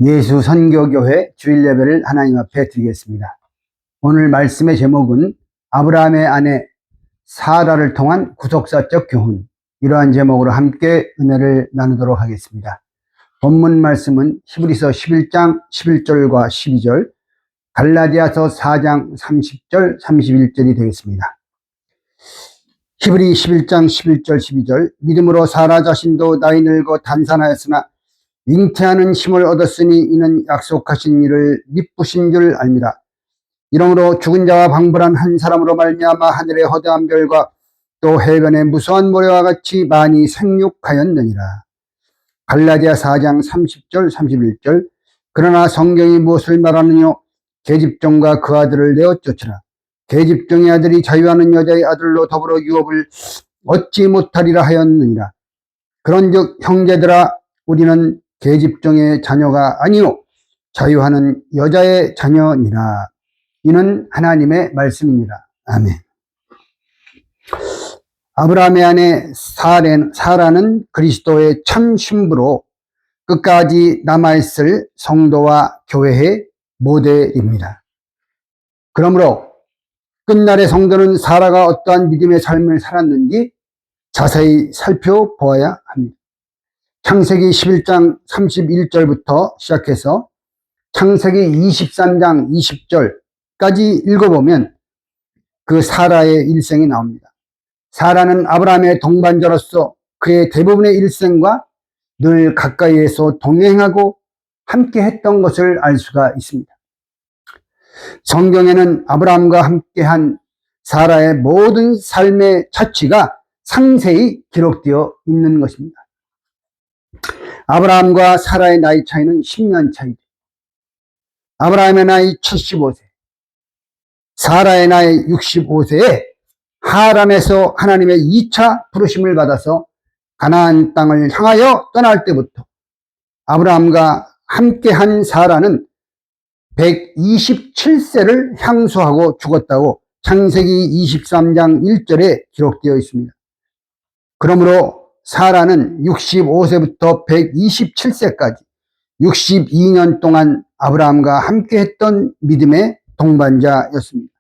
예수 선교교회 주일 예배를 하나님 앞에 드리겠습니다. 오늘 말씀의 제목은 아브라함의 아내 사라를 통한 구속사적 교훈, 이러한 제목으로 함께 은혜를 나누도록 하겠습니다. 본문 말씀은 히브리서 11장 11절과 12절, 갈라디아서 4장 30절 31절이 되겠습니다. 히브리 11장 11절 12절, 믿음으로 사라 자신도 나이 늙어 단산하였으나 잉태하는 힘을 얻었으니 이는 약속하신 일을 미쁘신 줄 알미라. 이러므로 죽은 자와 방불한 한 사람으로 말미암아 하늘의 허다한 별과 또 해변의 무수한 모래와 같이 많이 생육하였느니라. 갈라디아 4장 30절 31절, 그러나 성경이 무엇을 말하느뇨? 계집종과 그 아들을 내어 쫓으라. 계집종의 아들이 자유하는 여자의 아들로 더불어 유업을 얻지 못하리라 하였느니라. 그런즉 형제들아, 우리는 계집종의 자녀가 아니요 자유하는 여자의 자녀니라. 이는 하나님의 말씀입니다. 아멘. 아브라함의 아내 사라는 그리스도의 참 신부로 끝까지 남아있을 성도와 교회의 모델입니다. 그러므로 끝날의 성도는 사라가 어떠한 믿음의 삶을 살았는지 자세히 살펴보아야 합니다. 창세기 11장 31절부터 시작해서 창세기 23장 20절까지 읽어보면 그 사라의 일생이 나옵니다. 사라는 아브라함의 동반자로서 그의 대부분의 일생과 늘 가까이에서 동행하고 함께 했던 것을 알 수가 있습니다. 성경에는 아브라함과 함께한 사라의 모든 삶의 차치가 상세히 기록되어 있는 것입니다. 아브라함과 사라의 나이 차이는 10년 차이죠. 아브라함의 나이 75세, 사라의 나이 65세에 하란에서 하나님의 2차 부르심을 받아서 가나안 땅을 향하여 떠날 때부터 아브라함과 함께한 사라는 127세를 향수하고 죽었다고 창세기 23장 1절에 기록되어 있습니다. 그러므로 사라는 65세부터 127세까지 62년 동안 아브라함과 함께했던 믿음의 동반자였습니다.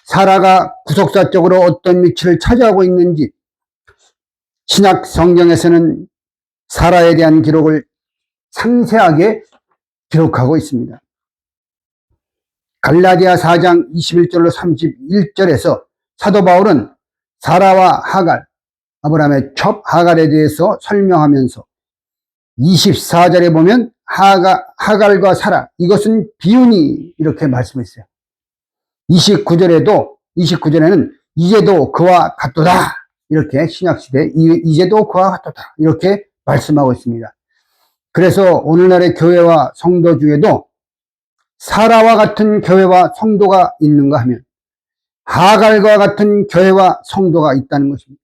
사라가 구속사적으로 어떤 위치를 차지하고 있는지 신약 성경에서는 사라에 대한 기록을 상세하게 기록하고 있습니다. 갈라디아 4장 21절로 31절에서 사도 바울은 사라와 하갈, 아브라함의 첩 하갈에 대해서 설명하면서 24절에 보면 하갈과 사라, 이것은 비운이 이렇게 말씀했어요. 29절에는 이제도 그와 같도다, 이렇게 신약시대 이제도 그와 같도다 이렇게 말씀하고 있습니다. 그래서 오늘날의 교회와 성도 중에도 사라와 같은 교회와 성도가 있는가 하면 하갈과 같은 교회와 성도가 있다는 것입니다.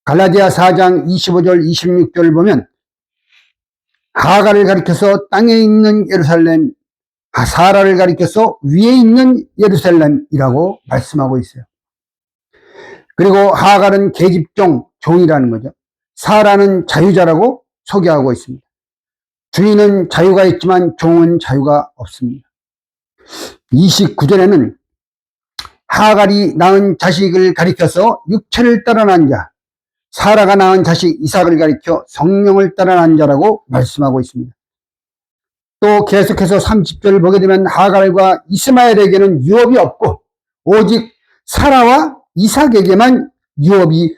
갈라디아 4장 25절 26절을 보면 하갈을 가리켜서 땅에 있는 예루살렘, 사라를 가리켜서 위에 있는 예루살렘이라고 말씀하고 있어요. 그리고 하갈은 계집종, 종이라는 거죠. 사라는 자유자라고 소개하고 있습니다. 주인은 자유가 있지만 종은 자유가 없습니다. 29절에는 하갈이 낳은 자식을 가리켜서 육체를 따라 난 자, 사라가 낳은 자식 이삭을 가리켜 성령을 따라 난 자라고 말씀하고 있습니다. 또 계속해서 30절을 보게 되면 하갈과 이스마엘에게는 유업이 없고 오직 사라와 이삭에게만 유업이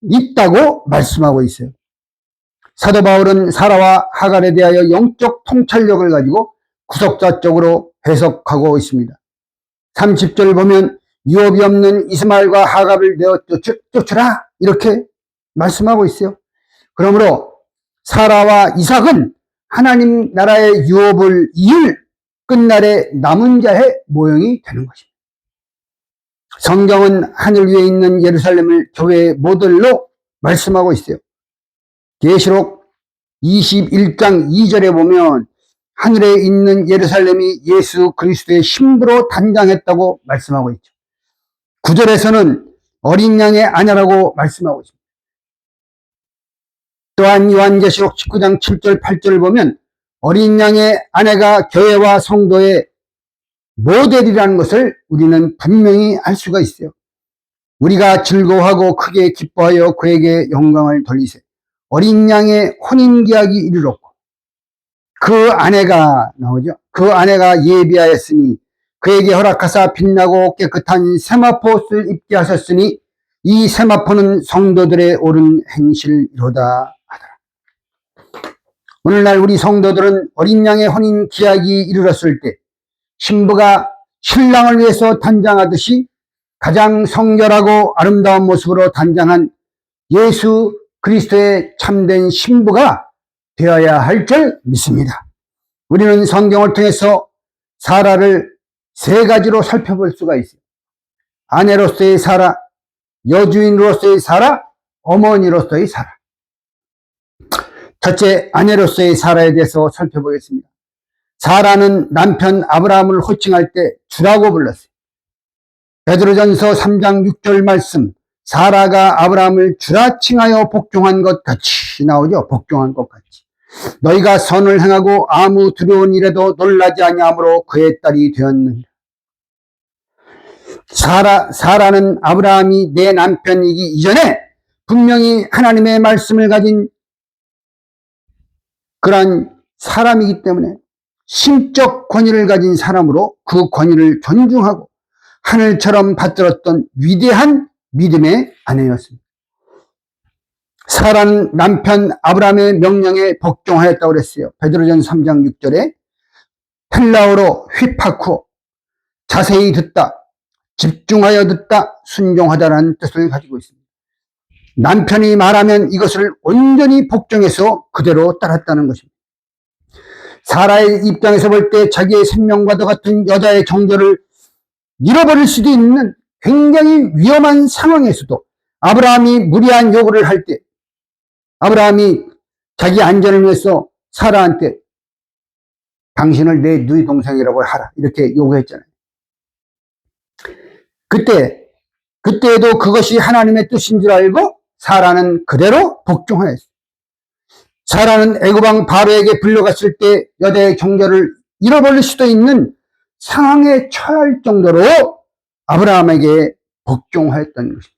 있다고 말씀하고 있어요. 사도 바울은 사라와 하갈에 대하여 영적 통찰력을 가지고 구속자적으로 해석하고 있습니다. 30절을 보면 유업이 없는 이스마엘과 하갈을 내어 쫓으라, 이렇게 말씀하고 있어요. 그러므로 사라와 이삭은 하나님 나라의 유업을 이을 끝날의 남은 자의 모형이 되는 것입니다. 성경은 하늘 위에 있는 예루살렘을 교회의 모델로 말씀하고 있어요. 계시록 21장 2절에 보면 하늘에 있는 예루살렘이 예수 그리스도의 신부로 단장했다고 말씀하고 있죠. 9절에서는 어린 양의 아내라고 말씀하고 있습니다. 또한 요한계시록 19장 7절 8절을 보면 어린 양의 아내가 교회와 성도의 모델이라는 것을 우리는 분명히 알 수가 있어요. 우리가 즐거워하고 크게 기뻐하여 그에게 영광을 돌리세. 어린 양의 혼인계약이 이르렀고 그 아내가 나오죠. 그 아내가 예비하였으니 그에게 허락하사 빛나고 깨끗한 세마포옷을 입게 하셨으니 이 세마포는 성도들의 옳은 행실이로다 하더라. 오늘날 우리 성도들은 어린 양의 혼인 계약이 이르렀을 때 신부가 신랑을 위해서 단장하듯이 가장 성결하고 아름다운 모습으로 단장한 예수 그리스도의 참된 신부가 되어야 할 줄 믿습니다. 우리는 성경을 통해서 사라를 세 가지로 살펴볼 수가 있어요. 아내로서의 사라, 여주인으로서의 사라, 어머니로서의 사라. 첫째, 아내로서의 사라에 대해서 살펴보겠습니다. 사라는 남편 아브라함을 호칭할 때 주라고 불렀어요. 베드로전서 3장 6절 말씀, 사라가 아브라함을 주라 칭하여 복종한 것 같이 나오죠. 복종한 것 같이. 너희가 선을 행하고 아무 두려운 일에도 놀라지 아니하므로 그의 딸이 되었느니라. 사라는 아브라함이 내 남편이기 이전에 분명히 하나님의 말씀을 가진 그러한 사람이기 때문에 신적 권위를 가진 사람으로 그 권위를 존중하고 하늘처럼 받들었던 위대한 믿음의 아내였습니다. 사라는 남편 아브라함의 명령에 복종하였다고 그랬어요. 베드로전서 3장 6절에 헬라어로 휘파쿠, 자세히 듣다, 집중하여 듣다, 순종하다라는 뜻을 가지고 있습니다. 남편이 말하면 이것을 온전히 복종해서 그대로 따랐다는 것입니다. 사라의 입장에서 볼 때 자기의 생명과도 같은 여자의 정절을 잃어버릴 수도 있는 굉장히 위험한 상황에서도 아브라함이 무리한 요구를 할 때 아브라함이 자기 안전을 위해서 사라한테 당신을 내 누이 동생이라고 하라 이렇게 요구했잖아요. 그때에도 그것이 하나님의 뜻인 줄 알고 사라는 그대로 복종하였어요. 사라는 애굽왕 바로에게 불려갔을 때 여자의 정절을 잃어버릴 수도 있는 상황에 처할 정도로 아브라함에게 복종하였던 것입니다.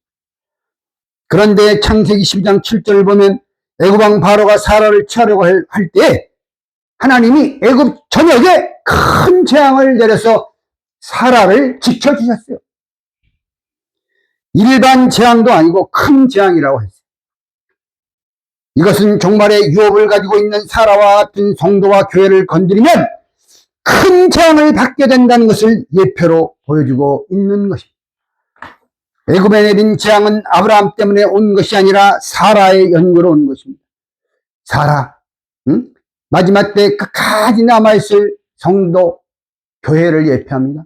그런데 창세기 12장 7절을 보면 애굽왕 바로가 사라를 취하려고 할 때 하나님이 애굽 전역에 큰 재앙을 내려서 사라를 지켜주셨어요. 일반 재앙도 아니고 큰 재앙이라고 했어요. 이것은 종말의 유업을 가지고 있는 사라와 같은 성도와 교회를 건드리면 큰 재앙을 받게 된다는 것을 예표로 보여주고 있는 것입니다. 애굽에 내린 재앙은 아브라함 때문에 온 것이 아니라 사라의 연고로 온 것입니다. 사라, 마지막 때 끝까지 남아있을 성도, 교회를 예표합니다.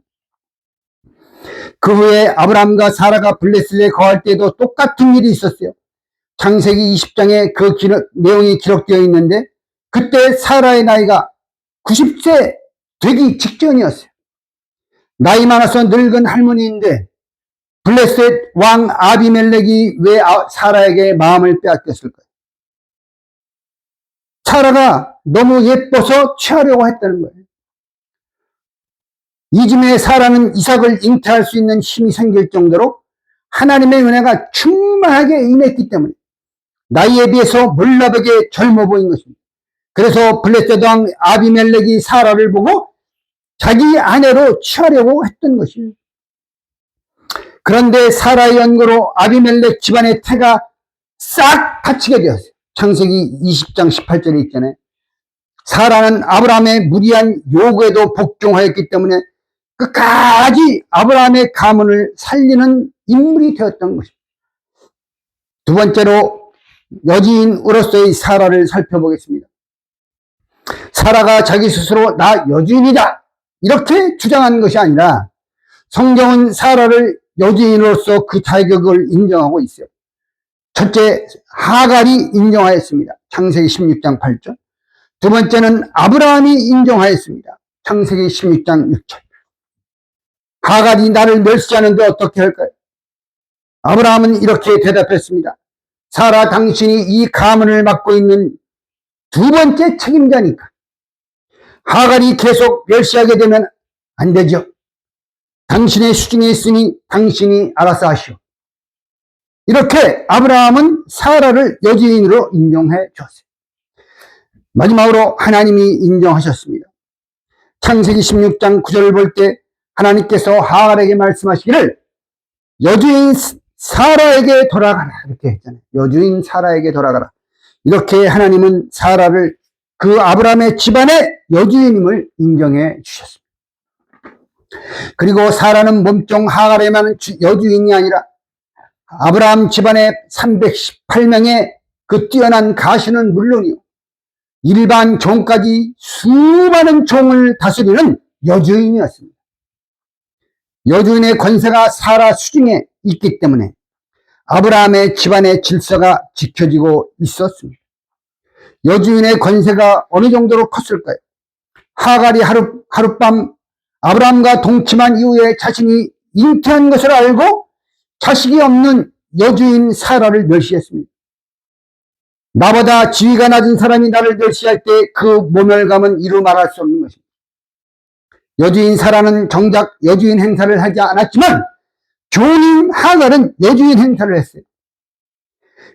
그 후에 아브라함과 사라가 블레셋에 거할 때도 똑같은 일이 있었어요. 창세기 20장에 그 내용이 기록되어 있는데 그때 사라의 나이가 90세 되기 직전이었어요. 나이 많아서 늙은 할머니인데 블레셋 왕 아비멜렉이 왜 사라에게 마음을 빼앗겼을까요? 사라가 너무 예뻐서 취하려고 했다는 거예요. 이쯤에 사라는 이삭을 잉태할 수 있는 힘이 생길 정도로 하나님의 은혜가 충만하게 임했기 때문에 나이에 비해서 몰라보게 젊어 보인 것입니다. 그래서 블레셋 왕 아비멜렉이 사라를 보고 자기 아내로 취하려고 했던 것이에요. 그런데 사라의 연고로 아비멜렉 집안의 태가 싹 닫히게 되었어요. 창세기 20장 18절에 있잖아요. 사라는 아브라함의 무리한 요구에도 복종하였기 때문에 끝까지 아브라함의 가문을 살리는 인물이 되었던 것입니다. 두 번째로 여주인으로서의 사라를 살펴보겠습니다. 사라가 자기 스스로 나 여주인이다 이렇게 주장하는 것이 아니라 성경은 사라를 여주인으로서 그 자격을 인정하고 있어요. 첫째, 하갈이 인정하였습니다. 창세기 16장 8절. 두 번째는 아브라함이 인정하였습니다. 창세기 16장 6절. 하갈이 나를 멸시하는데 어떻게 할까요? 아브라함은 이렇게 대답했습니다. 사라, 당신이 이 가문을 맡고 있는 두 번째 책임자니까 하갈이 계속 멸시하게 되면 안 되죠. 당신의 수중에 있으니 당신이 알아서 하시오. 이렇게 아브라함은 사라를 여주인으로 인정해 줬어요. 마지막으로 하나님이 인정하셨습니다. 창세기 16장 9절을 볼 때 하나님께서 하갈에게 말씀하시기를 여주인 사라에게 돌아가라 이렇게 했잖아요. 여주인 사라에게 돌아가라. 이렇게 하나님은 사라를 그 아브라함의 집안의 여주인임을 인정해 주셨습니다. 그리고 사라는 몸종 하갈에만 여주인이 아니라 아브라함 집안의 318명의 그 뛰어난 가시는 물론이요, 일반 종까지 수많은 종을 다스리는 여주인이었습니다. 여주인의 권세가 사라 수중에 있기 때문에 아브라함의 집안의 질서가 지켜지고 있었습니다. 여주인의 권세가 어느 정도로 컸을까요? 하갈이 하룻밤 아브라함과 동침한 이후에 자신이 잉태한 것을 알고 자식이 없는 여주인 사라를 멸시했습니다. 나보다 지위가 낮은 사람이 나를 멸시할 때 그 모멸감은 이루 말할 수 없는 것입니다. 여주인 사라는 정작 여주인 행사를 하지 않았지만 교인 하갈은 여주인 행사를 했어요.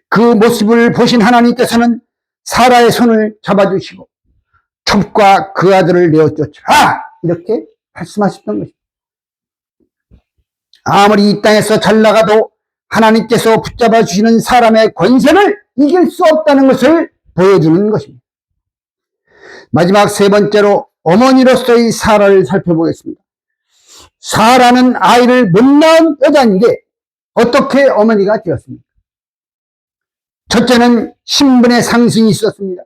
그 모습을 보신 하나님께서는 사라의 손을 잡아주시고 첩과 그 아들을 내어 쫓으라 이렇게 말씀하셨던 것입니다. 아무리 이 땅에서 잘 나가도 하나님께서 붙잡아 주시는 사람의 권세를 이길 수 없다는 것을 보여주는 것입니다. 마지막 세 번째로 어머니로서의 사라를 살펴보겠습니다. 사라는 아이를 못 낳은 여자인데 어떻게 어머니가 되었습니까? 첫째는 신분의 상승이 있었습니다.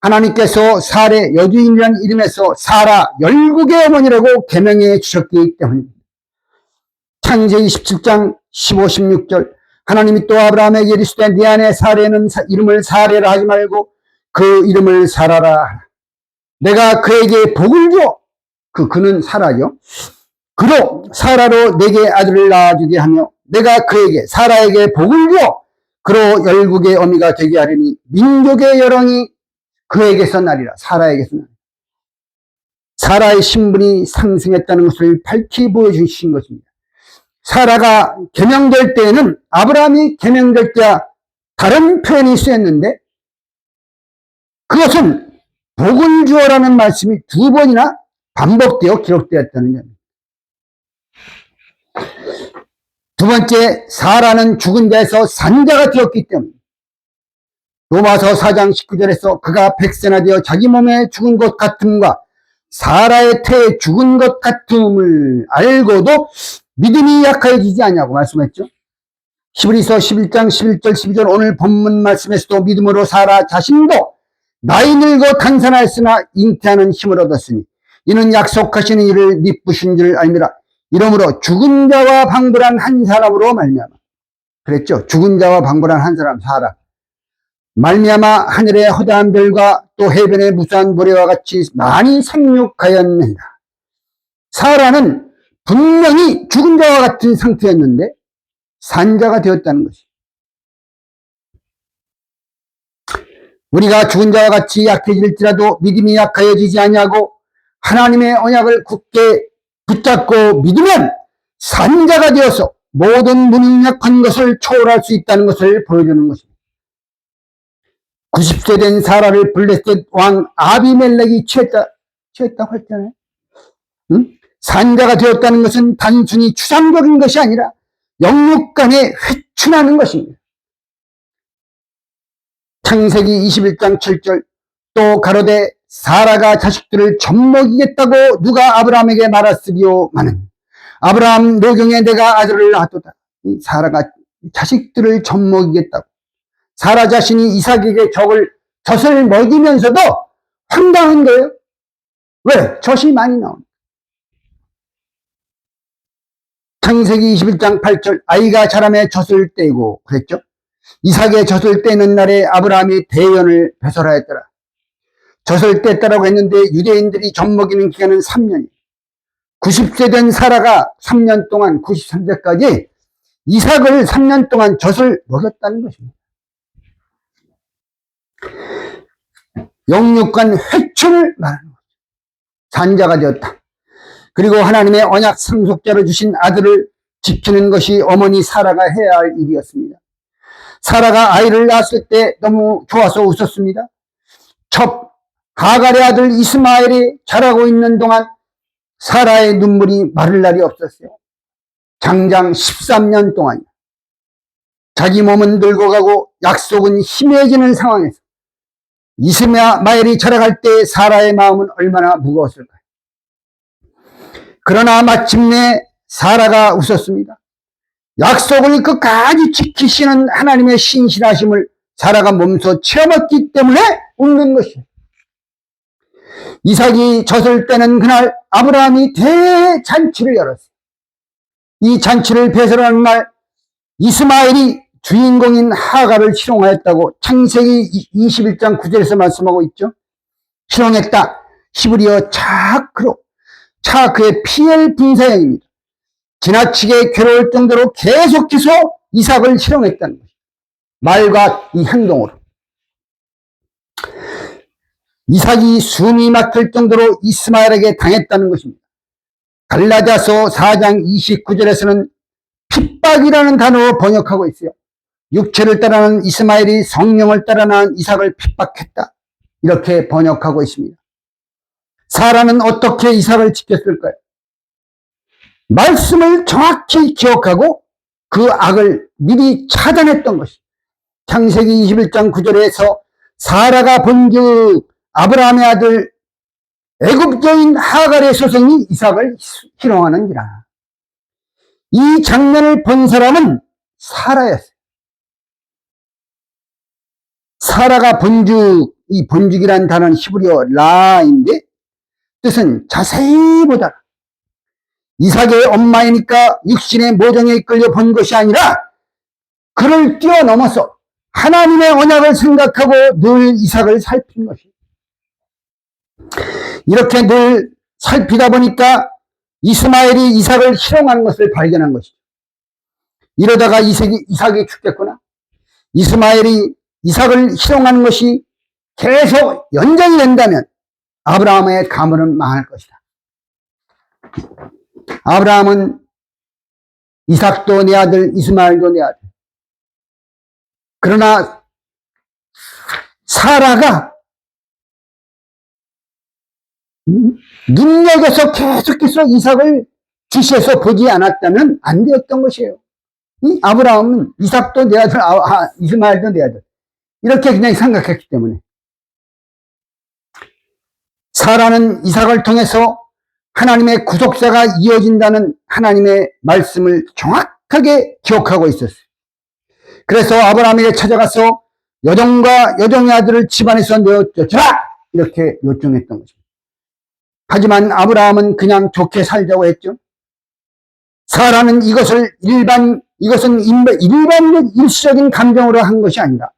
하나님께서 사례 여주인이라는 이름에서 사라 열국의 어머니라고 계명해 주셨기 때문입니다. 창세기 27장 15, 16절 하나님이 또 아브라함에게 이르시되 네 아내 사례는 이름을 사례라 하지 말고 그 이름을 사라라. 내가 그에게 복을 줘. 그는 사라죠. 그로 사라로 내게 아들을 낳아주게 하며 내가 그에게 사라에게 복을 줘. 그로 열국의 어미가 되게 하리니 민족의 여령이 그에게서 나리라. 사라에게서 나리라. 사라의 신분이 상승했다는 것을 밝히 보여주신 것입니다. 사라가 계명될 때에는 아브라함이 계명될 때와 다른 표현이 쓰였는데 그것은 복을 주어라는 말씀이 두 번이나 반복되어 기록되었다는 점입니다. 두 번째, 사라는 죽은 자에서 산자가 되었기 때문입니다. 로마서 4장 19절에서 그가 백세나 되어 자기 몸에 죽은 것 같음과 사라의 태에 죽은 것 같음을 알고도 믿음이 약해지지 않냐고 말씀했죠. 히브리서 11장 11절 12절 오늘 본문 말씀에서도 믿음으로 사라 자신도 나이 늙어 단산하였으나 잉태하는 힘을 얻었으니 이는 약속하시는 이를 미쁘신 줄 알미라. 이러므로 죽은 자와 방불한 한 사람으로 말미암아. 그랬죠. 죽은 자와 방불한 한 사람 사라. 말미암아 하늘의 허다한 별과 또 해변의 무수한 모래와 같이 많이 생육하였느니라. 사라는 분명히 죽은 자와 같은 상태였는데 산자가 되었다는 것이. 우리가 죽은 자와 같이 약해질지라도 믿음이 약하여지지 아니하고 하나님의 언약을 굳게 붙잡고 믿으면 산자가 되어서 모든 무능력한 것을 초월할 수 있다는 것을 보여주는 것입니다. 90세 된 사라를 블레셋 왕 아비멜렉이 취했다고 했잖아요. 응? 산자가 되었다는 것은 단순히 추상적인 것이 아니라 영육간에 회춘하는 것입니다. 창세기 21장 7절 또 가로되 사라가 자식들을 젖먹이겠다고 누가 아브라함에게 말하쓰리오마는 아브라함 노경에 내가 아들을 낳았도다. 사라가 자식들을 젖먹이겠다고. 사라 자신이 이삭에게 젖을 먹이면서도 황당한 거예요. 왜? 젖이 많이 나옵니다. 창세기 21장 8절 아이가 자라매 젖을 떼고 그랬죠. 이삭의 젖을 떼는 날에 아브라함이 대연을 배설하였더라. 젖을 뗐다라고 했는데 유대인들이 젖 먹이는 기간은 3년이에요. 90세 된 사라가 3년 동안 93세까지 이삭을 3년 동안 젖을 먹였다는 것입니다. 영육간 회초를 말하는 거죠. 산자가 되었다. 그리고 하나님의 언약 상속자로 주신 아들을 지키는 것이 어머니 사라가 해야 할 일이었습니다. 사라가 아이를 낳았을 때 너무 좋아서 웃었습니다. 첫 하갈의 아들 이스마엘이 자라고 있는 동안 사라의 눈물이 마를 날이 없었어요. 장장 13년 동안 자기 몸은 늙어가고 약속은 희미해지는 상황에서 이스마엘이 자라갈 때 사라의 마음은 얼마나 무거웠을까요? 그러나 마침내 사라가 웃었습니다. 약속을 끝까지 지키시는 하나님의 신실하심을 사라가 몸소 체험했기 때문에 웃는 것이에요. 이삭이 젖을 떼는 그날 아브라함이 대잔치를 열었어요. 이 잔치를 배설하는 날 이스마엘이 주인공인 하갈을 희롱하였다고 창세기 21장 9절에서 말씀하고 있죠. 희롱했다. 히브리어 차크로. 차크의 피엘 분사형입니다. 지나치게 괴로울 정도로 계속해서 이삭을 희롱했다는 것입니다. 말과 이 행동으로. 이삭이 숨이 막힐 정도로 이스마엘에게 당했다는 것입니다. 갈라디아서 4장 29절에서는 핍박이라는 단어로 번역하고 있어요. 육체를 따라는 이스마엘이 성령을 따라 낳은 이삭을 핍박했다. 이렇게 번역하고 있습니다. 사라는 어떻게 이삭을 지켰을까요? 말씀을 정확히 기억하고 그 악을 미리 차단했던 것이. 창세기 21장 9절에서 사라가 본즉 아브라함의 아들 애굽여인 하갈의 소생이 이삭을 희롱하는지라. 이 장면을 본 사람은 사라였어요. 사라가 본즉, 이 본죽이라는 단어는 히브리어 라인데 뜻은 자세히 보다. 이삭의 엄마이니까 육신의 모정에 이끌려 본 것이 아니라 그를 뛰어넘어서 하나님의 언약을 생각하고 늘 이삭을 살핀 것이에요. 이렇게 늘 살피다 보니까 이스마엘이 이삭을 희롱하는 것을 발견한 것이죠. 이러다가 이삭이 죽겠구나. 이스마엘이 이삭을 희롱하는 것이 계속 연장이 된다면 아브라함의 가문은 망할 것이다. 아브라함은 이삭도 내 아들, 이스마엘도 내 아들. 그러나 사라가 능력에서 계속해서 이삭을 주시해서 보지 않았다면 안 되었던 것이에요. 이 아브라함은 이삭도 내 아들, 이스마엘도 내 아들. 이렇게 그냥 생각했기 때문에. 사라는 이삭을 통해서 하나님의 구속사가 이어진다는 하나님의 말씀을 정확하게 기억하고 있었어요. 그래서 아브라함에게 찾아가서 여종과 여종의 아들을 집안에서 내어쫓으라! 이렇게 요청했던 것입니다. 하지만 아브라함은 그냥 좋게 살자고 했죠. 사라는 이것은 일반적 일시적인 감정으로 한 것이 아니라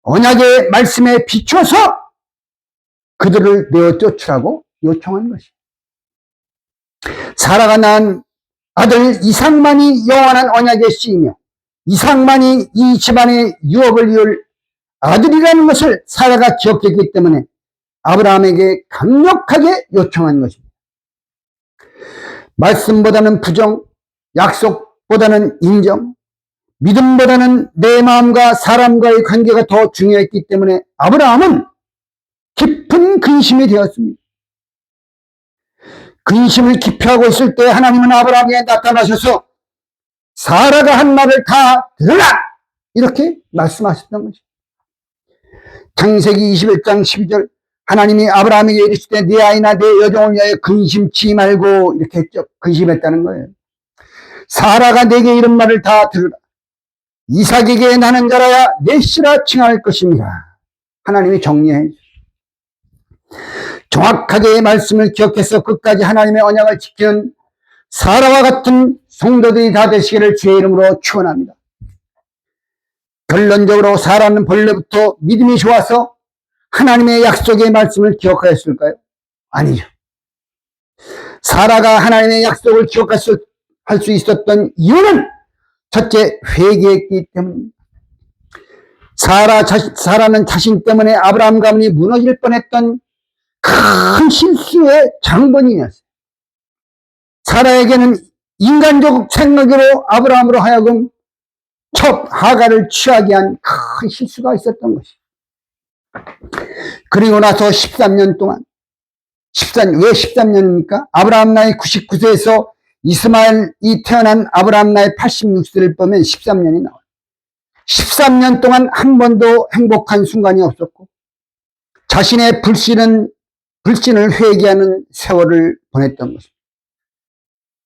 언약의 말씀에 비춰서 그들을 내어쫓으라고 요청한 것입니다. 사라가 낳은 아들 이삭만이 영원한 언약의 씨이며 이삭만이 이 집안의 유업을 이을 아들이라는 것을 사라가 기억했기 때문에 아브라함에게 강력하게 요청한 것입니다. 말씀보다는 부정, 약속보다는 인정, 믿음보다는 내 마음과 사람과의 관계가 더 중요했기 때문에 아브라함은 깊은 근심이 되었습니다. 근심을 깊이 하고 있을 때 하나님은 아브라함에게 나타나셔서 사라가 한 말을 다 들으라! 이렇게 말씀하셨던 거죠. 창세기 21장 12절 하나님이 아브라함에게 이르시되 네 아이나 네 여종을 위하여 근심치 말고 이렇게 했죠. 근심했다는 거예요. 사라가 내게 이런 말을 다 들으라. 이삭에게 나는 자라야 내 씨라 칭할 것입니다. 하나님이 정리해 주셨어요. 정확하게 말씀을 기억해서 끝까지 하나님의 언약을 지키는 사라와 같은 성도들이 다 되시기를 주의 이름으로 축원합니다. 결론적으로 사라는 본래부터 믿음이 좋아서 하나님의 약속의 말씀을 기억하였을까요? 아니죠. 사라가 하나님의 약속을 기억할 수 있었던 이유는 첫째, 회개했기 때문입니다. 사라는 자신 때문에 아브라함 가문이 무너질 뻔했던 큰 실수의 장본인이었어요. 사라에게는 인간적 생각으로 아브라함으로 하여금 첩 하가를 취하게 한 큰 실수가 있었던 것이죠. 그리고 나서 13년 동안, 왜 13년입니까? 아브라함 나이 99세에서 이스마엘이 태어난 아브라함 나이 86세를 보면 13년이 나와요. 13년 동안 한 번도 행복한 순간이 없었고, 자신의 불신을 회개하는 세월을 보냈던 것입니다.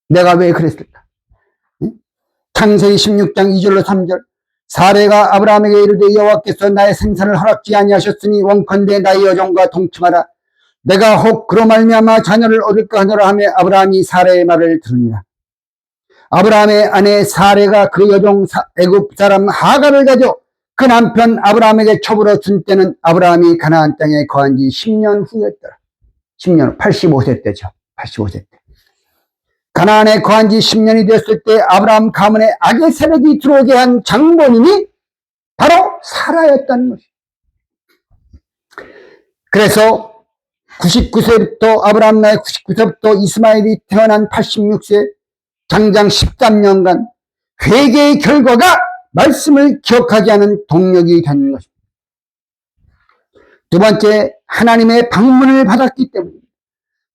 내가 왜 그랬을까? 창세기 16장 2절로 3절. 사레가 아브라함에게 이르되 여호와께서 나의 생산을 허락지 아니하셨으니 원컨대 나의 여종과 동침하라. 내가 혹 그로 말미암아 자녀를 얻을까 하노라 하며 아브라함이 사레의 말을 들으니라. 아브라함의 아내 사레가 그 여종 애굽 사람 하가를 가져 그 남편 아브라함에게 첩으로 준 때는 아브라함이 가나안 땅에 거한 지 10년 후였더라. 10년, 85세 때죠. 85세 때. 가나안에 거한 지 10년이 되었을 때 아브라함 가문에 악의 세력이 들어오게 한 장본인이 바로 사라였다는 것이죠. 그래서 99세부터 아브라함 나이 99세부터 이스마엘이 태어난 86세 장장 13년간 회개의 결과가 말씀을 기억하게 하는 동력이 되는 것입니다. 두 번째, 하나님의 방문을 받았기 때문입니다.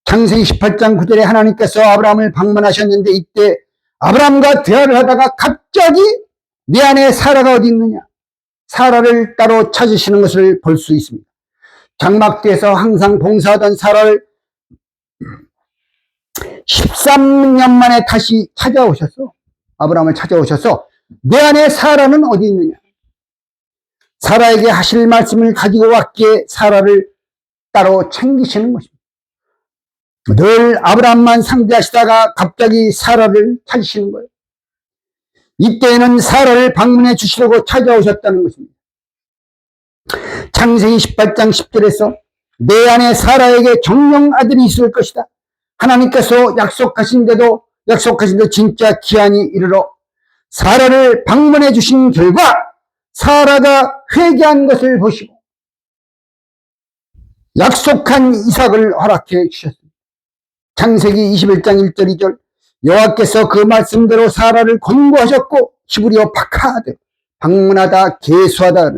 창세기 18장 9절에 하나님께서 아브라함을 방문하셨는데 이때 아브라함과 대화를 하다가 갑자기 내 안에 사라가 어디 있느냐? 사라를 따로 찾으시는 것을 볼 수 있습니다. 장막대에서 항상 봉사하던 사라를 13년 만에 다시 찾아오셨어. 아브라함을 찾아오셔서 내 안에 사라는 어디 있느냐? 사라에게 하실 말씀을 가지고 왔기에 사라를 따로 챙기시는 것입니다. 늘 아브라함만 상대하시다가 갑자기 사라를 찾으시는 거예요. 이때에는 사라를 방문해 주시려고 찾아오셨다는 것입니다. 창세기 18장 10절에서 내 안에 사라에게 정령 아들이 있을 것이다. 하나님께서 약속하신데도 진짜 기한이 이르러 사라를 방문해 주신 결과 사라가 회개한 것을 보시고 약속한 이삭을 허락해 주셨습니다. 창세기 21장 1절 2절 여호와께서 그 말씀대로 사라를 권고하셨고 히브리어 파카드 방문하다 계수하다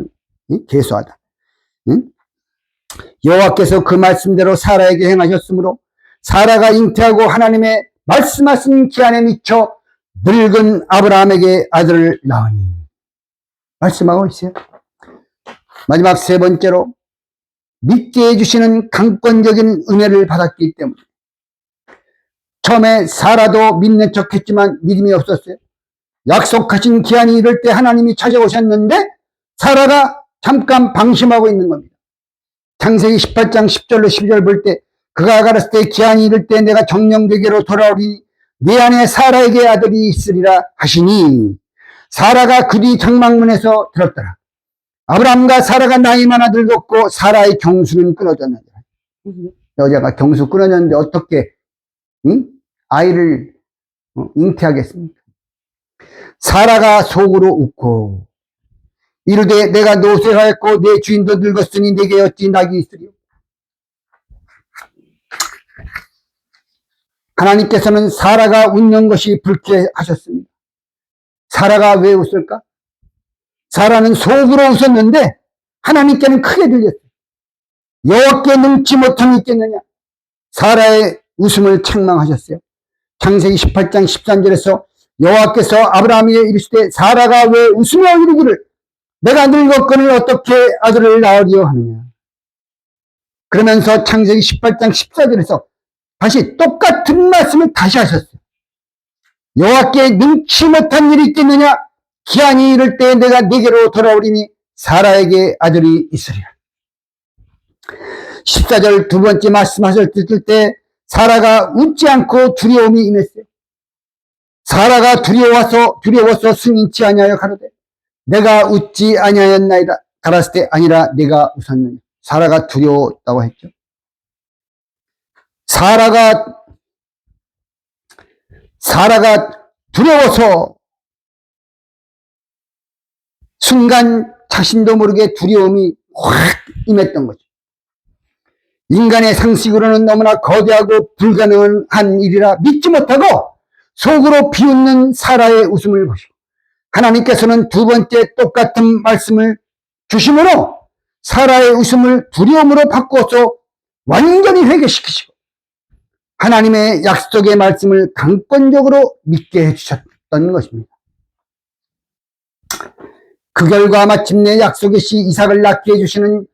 계수하다 여호와께서 그 말씀대로 사라에게 행하셨으므로 사라가 잉태하고 하나님의 말씀하신 기한에 미쳐 늙은 아브라함에게 아들을 낳으니 말씀하고 있어요. 마지막 세 번째로 믿게 해주시는 강권적인 은혜를 받았기 때문에 처음에 사라도 믿는 척했지만 믿음이 없었어요. 약속하신 기한이 이럴 때 하나님이 찾아오셨는데 사라가 잠깐 방심하고 있는 겁니다. 창세기 18장 10절로 12절 볼 때 그가 가랐을 때 기한이 이를 때 내가 정령되게로 돌아오리 네 안에 사라에게 아들이 있으리라 하시니 사라가 그리 장막문에서 들었더라. 아브라함과 사라가 나이 많아 늙었고 사라의 경수는 끊어졌느니라. 여자가 경수 끊어졌는데 어떻게 아이를 잉태하겠습니까? 사라가 속으로 웃고 이르되 내가 노쇠하였고 내 주인도 늙었으니 내게 어찌 낙이 있으리요? 하나님께서는 사라가 웃는 것이 불쾌하셨습니다. 사라가 왜 웃을까? 사라는 속으로 웃었는데 하나님께는 크게 들렸어요. 여호와께 능치 못함이 있겠느냐? 사라의 웃음을 책망하셨어요. 창세기 18장 13절에서 여호와께서 아브라함에게 이르시되 사라가 왜 웃으며 이르기를 내가 늙었거늘 어떻게 아들을 낳으리요 하느냐. 그러면서 창세기 18장 14절에서 다시 똑같은 말씀을 다시 하셨어요. 여호와께 능치 못한 일이 있겠느냐? 기한이 이를 때 내가 네게로 돌아오리니 사라에게 아들이 있으리라. 14절 두 번째 말씀하셨을 때 사라가 웃지 않고 두려움이 임했어요. 사라가 두려워서 승인치 아니하여 가로되 내가 웃지 아니하였나이다. 가라스 때 아니라 내가 웃었느냐. 사라가 두려웠다고 했죠. 사라가 두려워서 순간 자신도 모르게 두려움이 확 임했던 거죠. 인간의 상식으로는 너무나 거대하고 불가능한 일이라 믿지 못하고 속으로 비웃는 사라의 웃음을 보시고, 하나님께서는 두 번째 똑같은 말씀을 주심으로 사라의 웃음을 두려움으로 바꿔서 완전히 회개시키시고 하나님의 약속의 말씀을 강권적으로 믿게 해주셨던 것입니다. 그 결과 마침내 약속의 씨 이삭을 낳게 해주시는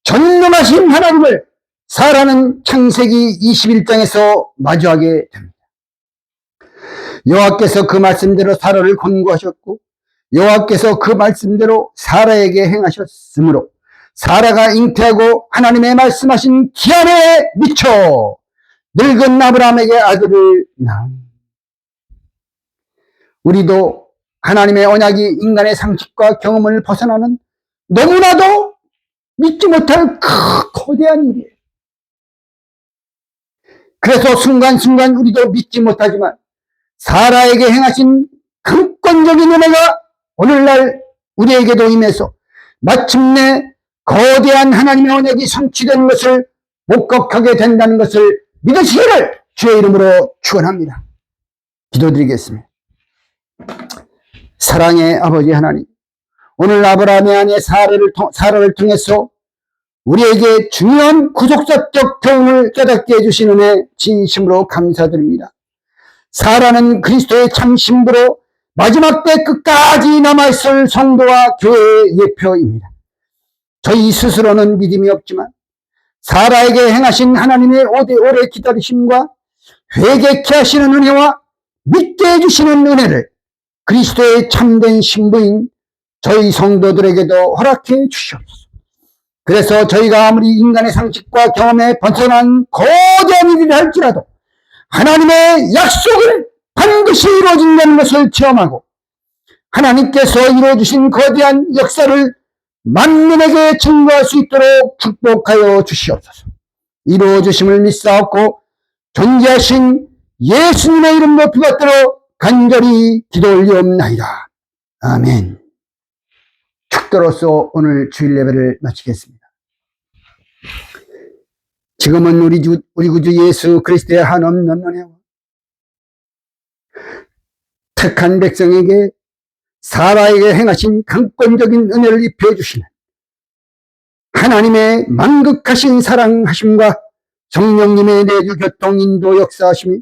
전능하신 하나님을 사라는 창세기 21장에서 마주하게 됩니다. 여호와께서 그 말씀대로 사라를 권고하셨고 여호와께서 그 말씀대로 사라에게 행하셨으므로 사라가 잉태하고 하나님의 말씀하신 기한에 미쳐 늙은 아브라함에게 아들을 낳음. 우리도 하나님의 언약이 인간의 상식과 경험을 벗어나는 너무나도 믿지 못할 거대한 일이에요. 그래서 순간순간 우리도 믿지 못하지만 사라에게 행하신 강권적인 은혜가 오늘날 우리에게도 임해서 마침내 거대한 하나님의 언약이 성취된 것을 목격하게 된다는 것을 믿으시기를 주의 이름으로 축원합니다. 기도드리겠습니다. 사랑의 아버지 하나님, 오늘 아브라함의 아내 사라를 통해서 우리에게 중요한 구속사적 교훈을 깨닫게 해주신 은혜 진심으로 감사드립니다. 사라는 그리스도의 참 신부로 마지막 때 끝까지 남아있을 성도와 교회의 예표입니다. 저희 스스로는 믿음이 없지만 사라에게 행하신 하나님의 오래 기다리심과 회개케 하시는 은혜와 믿게 해주시는 은혜를 그리스도의 참된 신부인 저희 성도들에게도 허락해 주시옵소서. 그래서 저희가 아무리 인간의 상식과 경험에 벗어난 거대한 일이라 할지라도 하나님의 약속을 반드시 이루어진다는 것을 체험하고 하나님께서 이루어주신 거대한 역사를 만민에게 증거할 수 있도록 축복하여 주시옵소서. 이루어주심을 믿사옵고 존재하신 예수님의 이름 높이 받들어 간절히 기도 올리옵나이다. 아멘. 축도로서 오늘 주일 예배를 마치겠습니다. 지금은 우리 구주 예수 그리스도의 한없는 은혜와 택한 백성에게 사라에게 행하신 강권적인 은혜를 입혀주시는 하나님의 만극하신 사랑하심과 성령님의 내주 교통 인도 역사하심이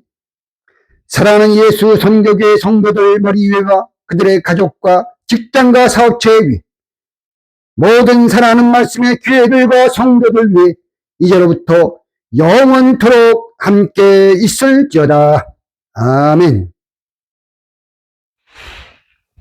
사랑하는 예수 선교교회 성도들 머리 위와 그들의 가족과 직장과 사업체 위 모든 사랑하는 말씀의 교회들과 성도들 위해 이제로부터 영원토록 함께 있을지어다. 아멘.